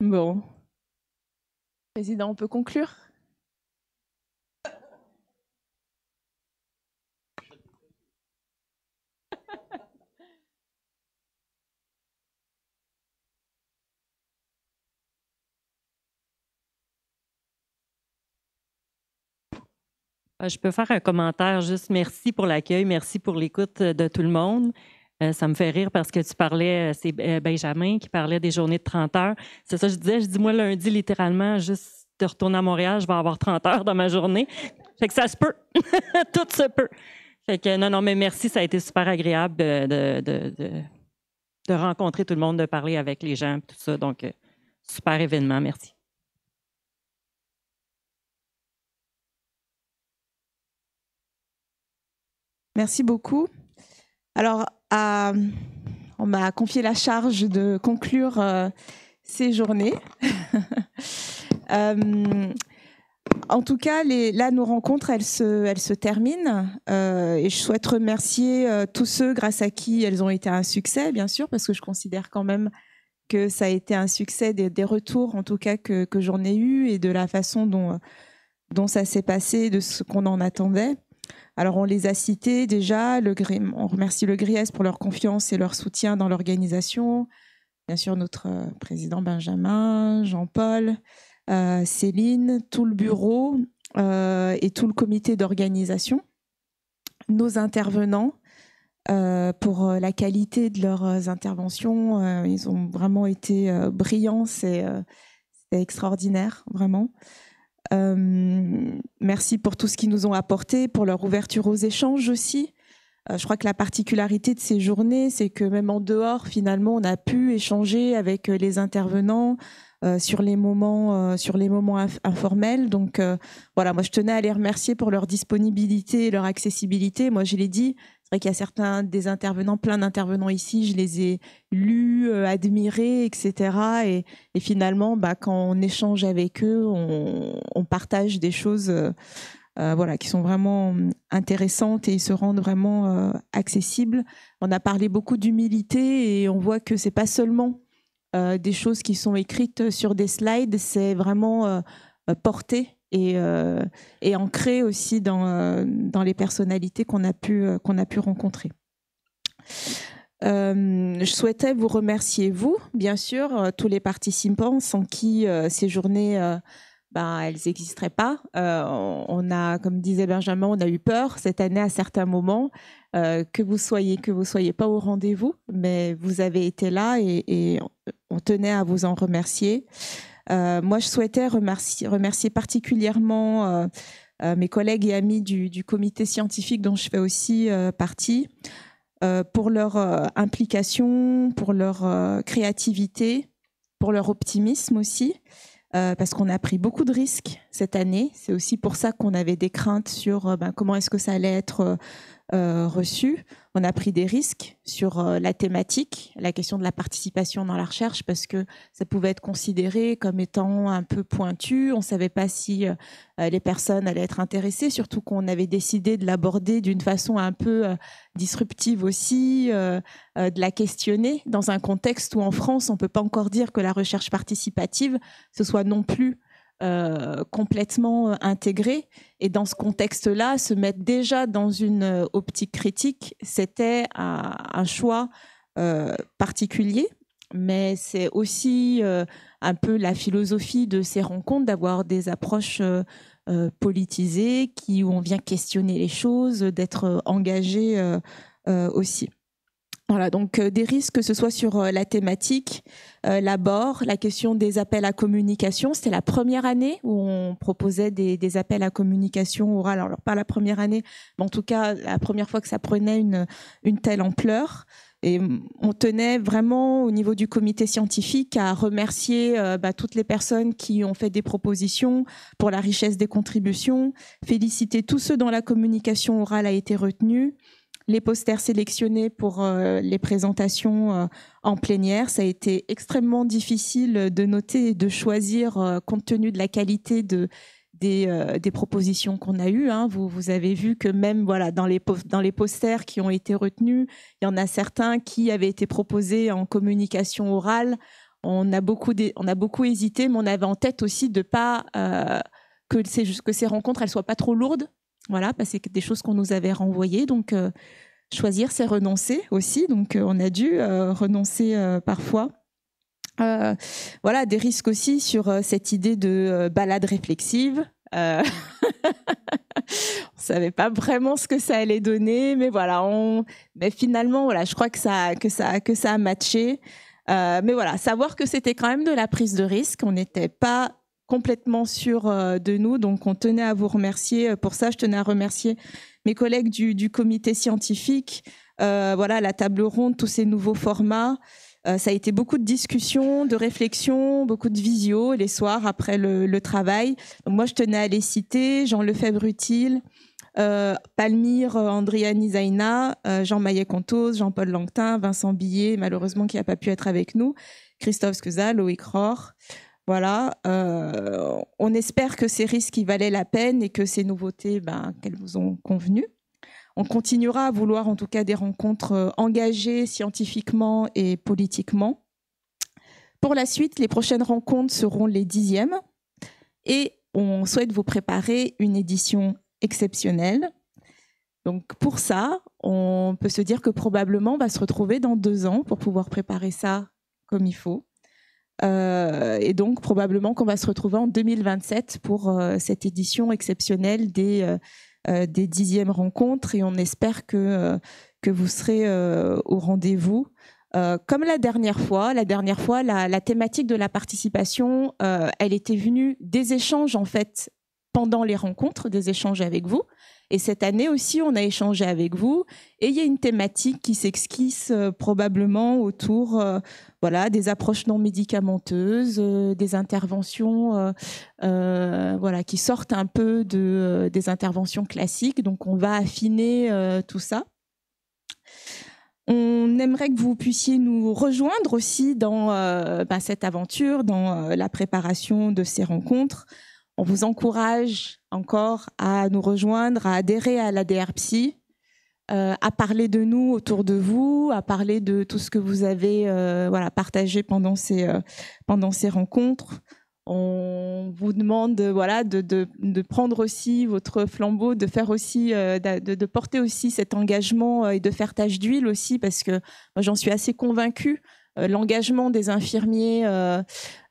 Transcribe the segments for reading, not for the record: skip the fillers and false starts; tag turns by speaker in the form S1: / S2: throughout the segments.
S1: Bon. Président, on peut conclure?
S2: Je peux faire un commentaire, juste merci pour l'accueil, merci pour l'écoute de tout le monde. Ça me fait rire parce que tu parlais, c'est Benjamin qui parlait des journées de 30 heures. C'est ça, je dis moi lundi, littéralement, juste de retourner à Montréal, je vais avoir 30 heures dans ma journée. Fait que ça se peut. Tout se peut. Fait que non, mais merci, ça a été super agréable de rencontrer tout le monde, de parler avec les gens, tout ça. Donc, super événement, merci.
S1: Merci beaucoup. Alors, on m'a confié la charge de conclure ces journées. En tout cas, là, nos rencontres, elles se terminent. Et je souhaite remercier tous ceux grâce à qui elles ont été un succès, bien sûr, parce que je considère quand même que ça a été un succès des retours, en tout cas, que j'en ai eu et de la façon dont ça s'est passé, de ce qu'on en attendait. Alors, on les a cités déjà. On remercie le GRIES pour leur confiance et leur soutien dans l'organisation. Bien sûr, notre président Benjamin, Jean-Paul, Céline, tout le bureau et tout le comité d'organisation. Nos intervenants, pour la qualité de leurs interventions, ils ont vraiment été brillants. C'est extraordinaire, vraiment. Merci pour tout ce qu'ils nous ont apporté, pour leur ouverture aux échanges aussi. Je crois que la particularité de ces journées, c'est que même en dehors, finalement, on a pu échanger avec les intervenants sur les moments informels. Donc voilà, moi je tenais à les remercier pour leur disponibilité et leur accessibilité. Moi je l'ai dit, c'est vrai qu'il y a certains des intervenants, plein d'intervenants ici, je les ai lus, admirés, etc. Et finalement, quand on échange avec eux, on partage des choses voilà, qui sont vraiment intéressantes et ils se rendent vraiment accessibles. On a parlé beaucoup d'humilité et on voit que c'est pas seulement des choses qui sont écrites sur des slides, c'est vraiment porté et ancré aussi dans les personnalités qu'on a pu rencontrer. Je souhaitais vous remercier, vous, bien sûr, tous les participants sans qui ces journées elles n'existeraient pas. On a, comme disait Benjamin, on a eu peur cette année à certains moments, que vous soyez pas au rendez-vous, mais vous avez été là et on tenait à vous en remercier. Moi, je souhaitais remercier particulièrement mes collègues et amis du comité scientifique dont je fais aussi partie, pour leur implication, pour leur créativité, pour leur optimisme aussi. Parce qu'on a pris beaucoup de risques cette année. C'est aussi pour ça qu'on avait des craintes sur comment est-ce que ça allait être reçu. On a pris des risques sur la thématique, la question de la participation dans la recherche, parce que ça pouvait être considéré comme étant un peu pointu. On ne savait pas si les personnes allaient être intéressées, surtout qu'on avait décidé de l'aborder d'une façon un peu disruptive aussi, de la questionner dans un contexte où en France, on ne peut pas encore dire que la recherche participative, ce soit non plus complètement intégré. Et dans ce contexte-là, se mettre déjà dans une optique critique, c'était un choix particulier, mais c'est aussi un peu la philosophie de ces rencontres, d'avoir des approches politisées, où on vient questionner les choses, d'être engagé aussi. Voilà, donc des risques, que ce soit sur la thématique, l'abord, la question des appels à communication. C'était la première année où on proposait des appels à communication orale. Alors, pas la première année, mais en tout cas, la première fois que ça prenait une telle ampleur. Et on tenait vraiment, au niveau du comité scientifique, à remercier toutes les personnes qui ont fait des propositions pour la richesse des contributions, féliciter tous ceux dont la communication orale a été retenue, les posters sélectionnés pour les présentations en plénière. Ça a été extrêmement difficile de noter et de choisir compte tenu de la qualité des propositions qu'on a eues. Hein. Vous avez vu que même dans les posters qui ont été retenus, il y en a certains qui avaient été proposés en communication orale. On a beaucoup hésité, mais on avait en tête aussi de pas que ces rencontres elles soient pas trop lourdes. Voilà, parce que c'est des choses qu'on nous avait renvoyées. Donc choisir, c'est renoncer aussi. Donc on a dû renoncer parfois. Voilà, des risques aussi sur cette idée de balade réflexive. On savait pas vraiment ce que ça allait donner, mais voilà, mais finalement, voilà, je crois que ça a matché. Mais voilà, savoir que c'était quand même de la prise de risque. On n'était pas complètement sûr de nous, donc on tenait à vous remercier pour ça. Je tenais à remercier mes collègues du comité scientifique. Voilà, la table ronde, tous ces nouveaux formats. Ça a été beaucoup de discussions, de réflexions, beaucoup de visio les soirs après le travail. Donc moi, je tenais à les citer: Jean Lefebvre-Utile, Palmyre Andriani Zaina, Jean Maillet-Contos, Jean-Paul Langtin, Vincent Billet, malheureusement qui n'a pas pu être avec nous, Christophe Skeza, Loïc Rohr. Voilà, on espère que ces risques y valaient la peine et que ces nouveautés, qu'elles vous ont convenu. On continuera à vouloir en tout cas des rencontres engagées scientifiquement et politiquement. Pour la suite, les prochaines rencontres seront les 10e et on souhaite vous préparer une édition exceptionnelle. Donc pour ça, on peut se dire que probablement on va se retrouver dans 2 ans pour pouvoir préparer ça comme il faut. Et donc probablement qu'on va se retrouver en 2027 pour cette édition exceptionnelle des 10e rencontres, et on espère que vous serez au rendez-vous. Comme la dernière fois, la thématique de la participation, elle était venue des échanges en fait pendant les rencontres, des échanges avec vous. Et cette année aussi, on a échangé avec vous. Et il y a une thématique qui s'esquisse probablement autour voilà, des approches non médicamenteuses, des interventions voilà, qui sortent un peu des interventions classiques. Donc, on va affiner tout ça. On aimerait que vous puissiez nous rejoindre aussi dans cette aventure, dans la préparation de ces rencontres. On vous encourage encore à nous rejoindre, à adhérer à l'ADR-Psy, à parler de nous autour de vous, à parler de tout ce que vous avez voilà, partagé pendant ces rencontres. On vous demande voilà, de prendre aussi votre flambeau, de faire aussi, de porter aussi cet engagement et de faire tache d'huile aussi, parce que moi, j'en suis assez convaincue. L'engagement des infirmiers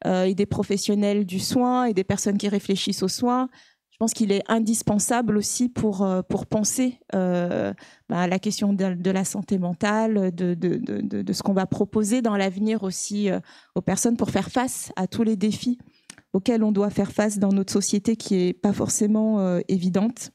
S1: et des professionnels du soin et des personnes qui réfléchissent aux soins, je pense qu'il est indispensable aussi pour penser la question de la santé mentale, de ce qu'on va proposer dans l'avenir aussi aux personnes pour faire face à tous les défis auxquels on doit faire face dans notre société qui n'est pas forcément évidente.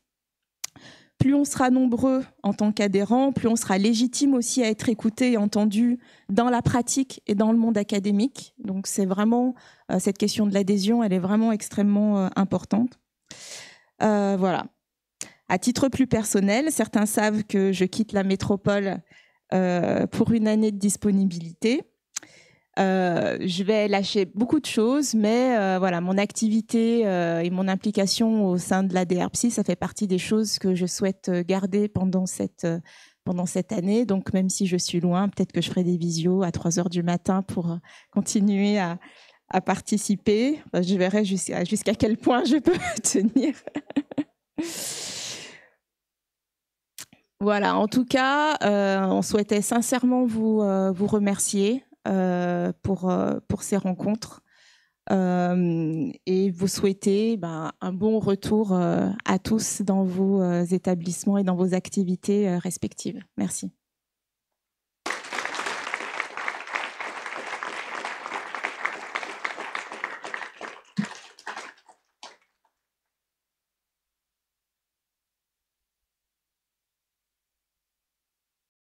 S1: Plus on sera nombreux en tant qu'adhérents, plus on sera légitime aussi à être écouté et entendu dans la pratique et dans le monde académique. Donc c'est vraiment, cette question de l'adhésion, elle est vraiment extrêmement importante. Voilà. À titre plus personnel, certains savent que je quitte la métropole pour une année de disponibilité. Je vais lâcher beaucoup de choses, mais voilà, mon activité et mon implication au sein de l'ADR-Psy, ça fait partie des choses que je souhaite garder pendant cette année. Donc, même si je suis loin, peut-être que je ferai des visios à 3h du matin pour continuer à participer. Enfin, je verrai jusqu'à quel point je peux tenir. Voilà, en tout cas, on souhaitait sincèrement vous remercier pour ces rencontres et vous souhaiter un bon retour à tous dans vos établissements et dans vos activités respectives. Merci.